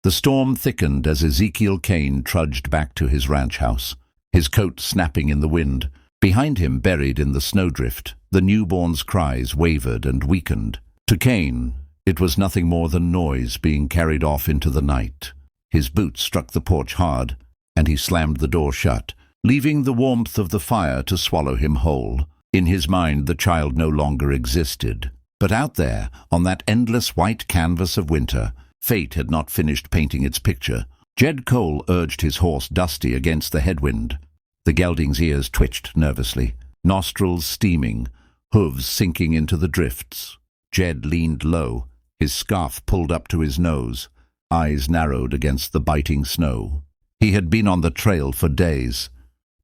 The storm thickened as Ezekiel Kane trudged back to his ranch house, his coat snapping in the wind. Behind him, buried in the snowdrift, the newborn's cries wavered and weakened. To Kane, it was nothing more than noise being carried off into the night. His boots struck the porch hard, and he slammed the door shut, leaving the warmth of the fire to swallow him whole. In his mind, the child no longer existed. But out there, on that endless white canvas of winter, fate had not finished painting its picture. Jed Cole urged his horse Dusty against the headwind. The gelding's ears twitched nervously, nostrils steaming, hooves sinking into the drifts. Jed leaned low, his scarf pulled up to his nose, eyes narrowed against the biting snow. He had been on the trail for days,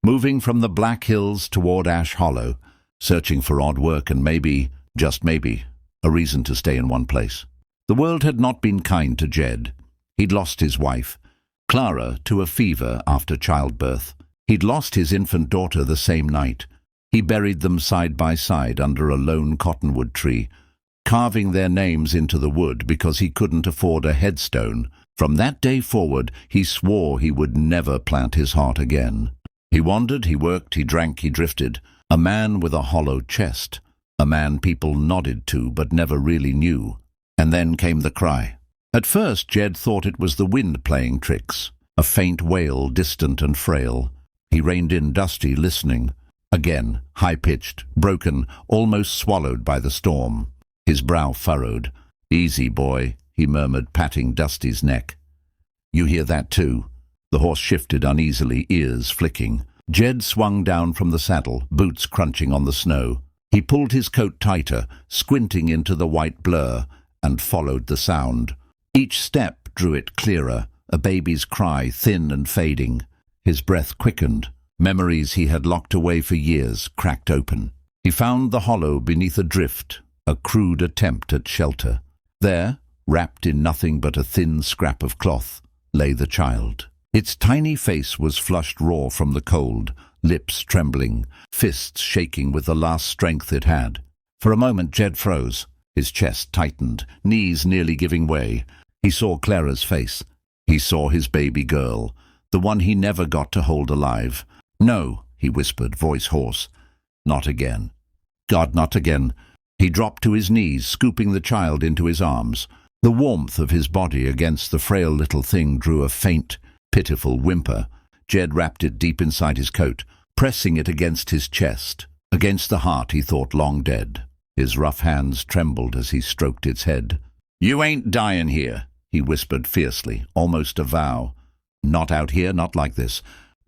moving from the Black Hills toward Ash Hollow, searching for odd work and maybe, just maybe, a reason to stay in one place. The world had not been kind to Jed. He'd lost his wife, Clara, to a fever after childbirth. He'd lost his infant daughter the same night. He buried them side by side under a lone cottonwood tree, carving their names into the wood because he couldn't afford a headstone. From that day forward, he swore he would never plant his heart again. He wandered, he worked, he drank, he drifted. A man with a hollow chest. A man people nodded to but never really knew. And then came the cry. At first, Jed thought it was the wind playing tricks, a faint wail, distant and frail. He reined in Dusty, listening. Again, high-pitched, broken, almost swallowed by the storm. His brow furrowed. "Easy, boy," he murmured, patting Dusty's neck. "You hear that too?" The horse shifted uneasily, ears flicking. Jed swung down from the saddle, boots crunching on the snow. He pulled his coat tighter, squinting into the white blur, and followed the sound. Each step drew it clearer, a baby's cry, thin and fading. His breath quickened. Memories he had locked away for years cracked open. He found the hollow beneath a drift, a crude attempt at shelter. There, wrapped in nothing but a thin scrap of cloth, lay the child. Its tiny face was flushed raw from the cold, lips trembling, fists shaking with the last strength it had. For a moment Jed froze. His chest tightened, knees nearly giving way. He saw Clara's face. He saw his baby girl, the one he never got to hold alive. "No," he whispered, voice hoarse. "Not again. God, not again." He dropped to his knees, scooping the child into his arms. The warmth of his body against the frail little thing drew a faint, pitiful whimper. Jed wrapped it deep inside his coat, pressing it against his chest, against the heart he thought long dead. His rough hands trembled as he stroked its head. "You ain't dying here," he whispered fiercely, almost a vow. "Not out here, not like this."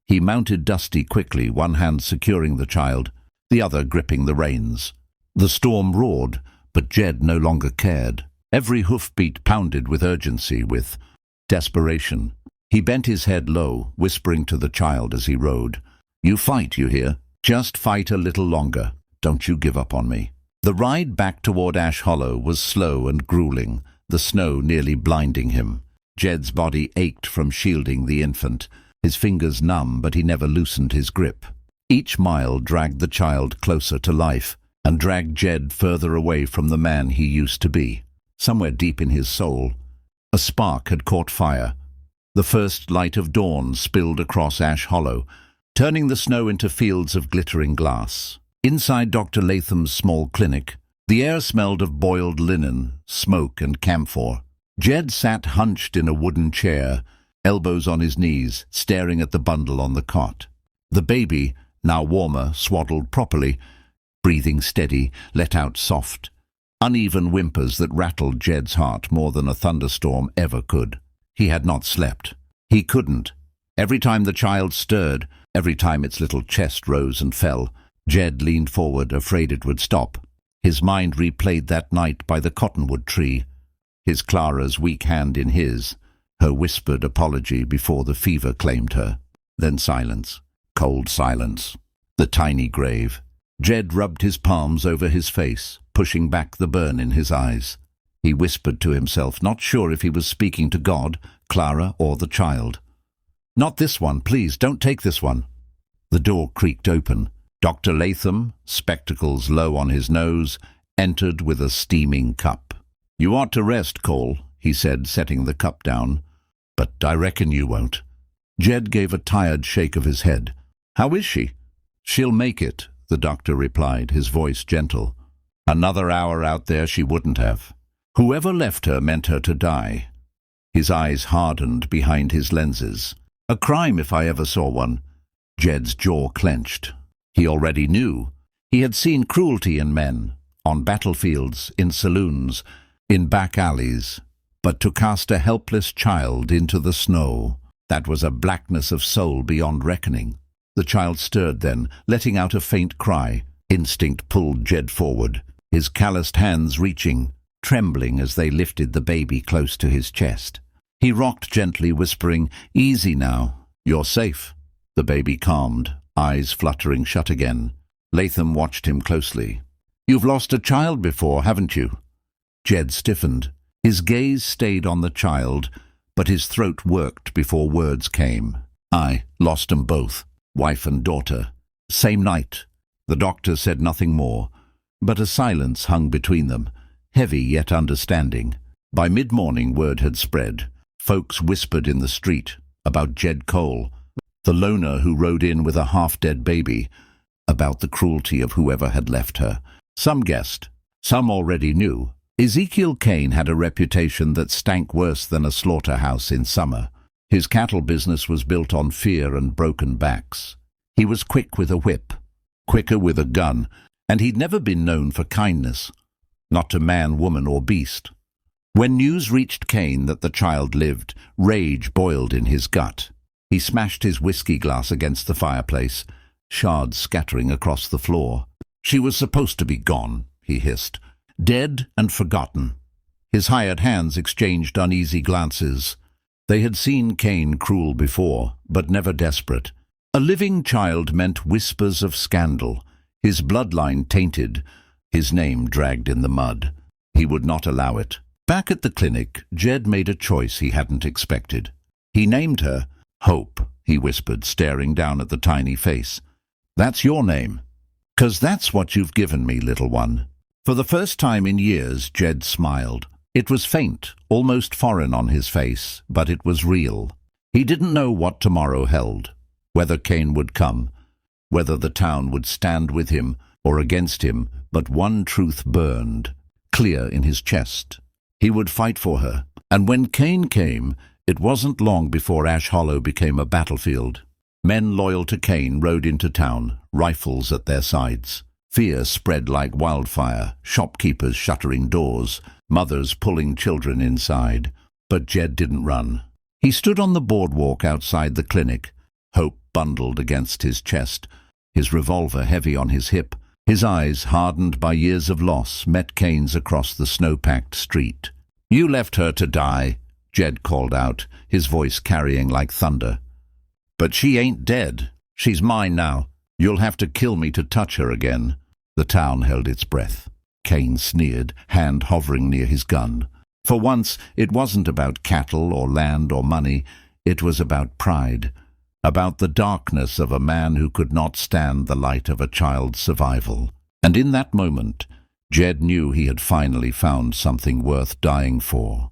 He mounted Dusty quickly, one hand securing the child, the other gripping the reins. The storm roared, but Jed no longer cared. Every hoofbeat pounded with urgency, with desperation. He bent his head low, whispering to the child as he rode. "You fight, you hear? Just fight a little longer. Don't you give up on me." The ride back toward Ash Hollow was slow and grueling, the snow nearly blinding him. Jed's body ached from shielding the infant, his fingers numb, but he never loosened his grip. Each mile dragged the child closer to life, and dragged Jed further away from the man he used to be. Somewhere deep in his soul, a spark had caught fire. The first light of dawn spilled across Ash Hollow, turning the snow into fields of glittering glass. Inside Dr. Latham's small clinic, the air smelled of boiled linen, smoke and camphor. Jed sat hunched in a wooden chair, elbows on his knees, staring at the bundle on the cot. The baby, now warmer, swaddled properly, breathing steady, let out soft, uneven whimpers that rattled Jed's heart more than a thunderstorm ever could. He had not slept. He couldn't. Every time the child stirred, every time its little chest rose and fell, Jed leaned forward, afraid it would stop. His mind replayed that night by the cottonwood tree, his Clara's weak hand in his, her whispered apology before the fever claimed her. Then silence, cold silence. The tiny grave. Jed rubbed his palms over his face, pushing back the burn in his eyes. He whispered to himself, not sure if he was speaking to God, Clara, or the child. "Not this one, please, don't take this one." The door creaked open. Dr. Latham, spectacles low on his nose, entered with a steaming cup. "You ought to rest, Cole," he said, setting the cup down. But I reckon you won't." Jed gave a tired shake of his head. "How is she?" "She'll make it," the doctor replied, his voice gentle. "Another hour out there she wouldn't have. Whoever left her meant her to die." His eyes hardened behind his lenses. "A crime if I ever saw one." Jed's jaw clenched. He already knew. He had seen cruelty in men, on battlefields, in saloons, in back alleys. But to cast a helpless child into the snow, that was a blackness of soul beyond reckoning. The child stirred then, letting out a faint cry. Instinct pulled Jed forward, his calloused hands reaching, trembling as they lifted the baby close to his chest. He rocked gently, whispering, "Easy now. You're safe." The baby calmed, eyes fluttering shut again. Latham watched him closely. "You've lost a child before, haven't you?" Jed stiffened. His gaze stayed on the child, but his throat worked before words came. "I lost 'em both, wife and daughter. Same night." The doctor said nothing more, but a silence hung between them, heavy yet understanding. By mid-morning word had spread. Folks whispered in the street about Jed Cole, the loner who rode in with a half-dead baby, about the cruelty of whoever had left her. Some guessed, some already knew. Ezekiel Kane had a reputation that stank worse than a slaughterhouse in summer. His cattle business was built on fear and broken backs. He was quick with a whip, quicker with a gun, and he'd never been known for kindness, not to man, woman, or beast. When news reached Kane that the child lived, rage boiled in his gut. He smashed his whiskey glass against the fireplace, shards scattering across the floor. "She was supposed to be gone," he hissed. "Dead and forgotten." His hired hands exchanged uneasy glances. They had seen Kane cruel before, but never desperate. A living child meant whispers of scandal, his bloodline tainted, his name dragged in the mud. He would not allow it. Back at the clinic, Jed made a choice he hadn't expected. He named her Hope, he whispered, staring down at the tiny face. "That's your name." "'Cause that's what you've given me, little one." For the first time in years, Jed smiled. It was faint, almost foreign on his face, but it was real. He didn't know what tomorrow held, whether Kane would come, whether the town would stand with him or against him, but one truth burned, clear in his chest. He would fight for her, and when Kane came, it wasn't long before Ash Hollow became a battlefield. Men loyal to Kane rode into town, rifles at their sides. Fear spread like wildfire, shopkeepers shuttering doors, mothers pulling children inside. But Jed didn't run. He stood on the boardwalk outside the clinic, hope bundled against his chest, his revolver heavy on his hip. His eyes, hardened by years of loss, met Kane's across the snow-packed street. "You left her to die," Jed called out, his voice carrying like thunder. "But she ain't dead. She's mine now. You'll have to kill me to touch her again." The town held its breath. Kane sneered, hand hovering near his gun. For once, it wasn't about cattle or land or money. It was about pride, about the darkness of a man who could not stand the light of a child's survival. And in that moment, Jed knew he had finally found something worth dying for.